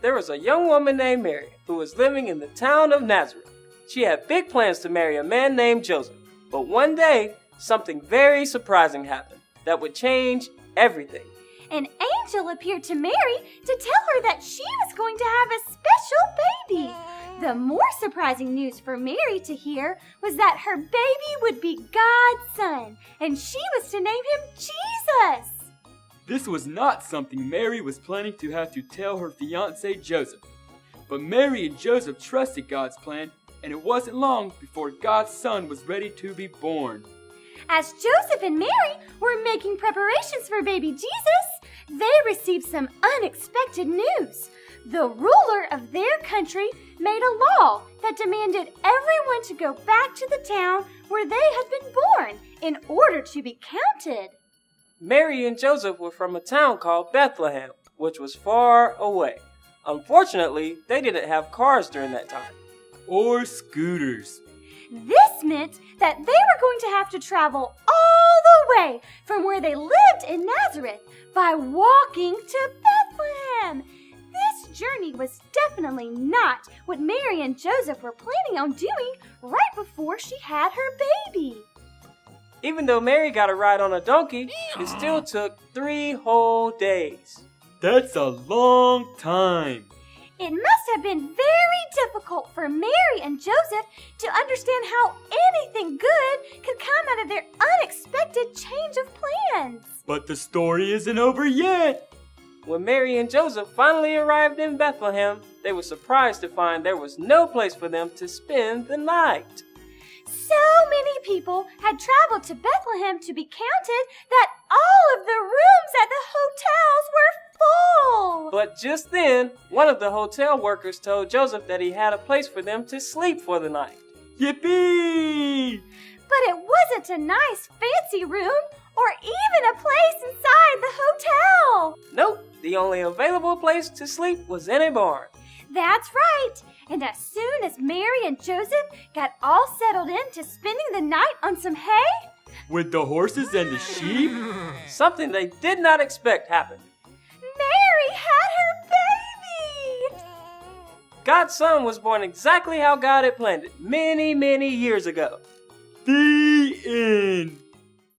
there was a young woman named Mary who was living in the town of Nazareth. She had big plans to marry a man named Joseph. But one day, something very surprising happened that would change everything. An angel appeared to Mary to tell her that she was going to have a special baby. The more surprising news for Mary to hear was that her baby would be God's son, and she was to name him Jesus. This was not something Mary was planning to have to tell her fiancé Joseph. But Mary and Joseph trusted God's plan, and it wasn't long before God's son was ready to be born. As Joseph and Mary were making preparations for baby Jesus, they received some unexpected news. The ruler of their country made a law that demanded everyone to go back to the town where they had been born in order to be counted. Mary and Joseph were from a town called Bethlehem, which was far away. Unfortunately, they didn't have cars during that time. Or scooters. This meant that they were going to have to travel all the way from where they lived in Nazareth by walking to Bethlehem. This journey was definitely not what Mary and Joseph were planning on doing right before she had her baby. Even though Mary got a ride on a donkey, it still took 3 whole days. That's a long time. It must have been very difficult for Mary and Joseph to understand how anything good could come out of their unexpected change of plans. But the story isn't over yet. When Mary and Joseph finally arrived in Bethlehem, they were surprised to find there was no place for them to spend the night. So many people had traveled to Bethlehem to be counted that all of the rooms at the hotels were full. But just then, one of the hotel workers told Joseph that he had a place for them to sleep for the night. Yippee! But it wasn't a nice fancy room or even a place inside the hotel. Nope, the only available place to sleep was in a barn. That's right. And as soon as Mary and Joseph got all settled into spending the night on some hay, With the horses and the sheep? Something they did not expect happened. Mary had her baby! God's son was born exactly how God had planned it many, many years ago. The end.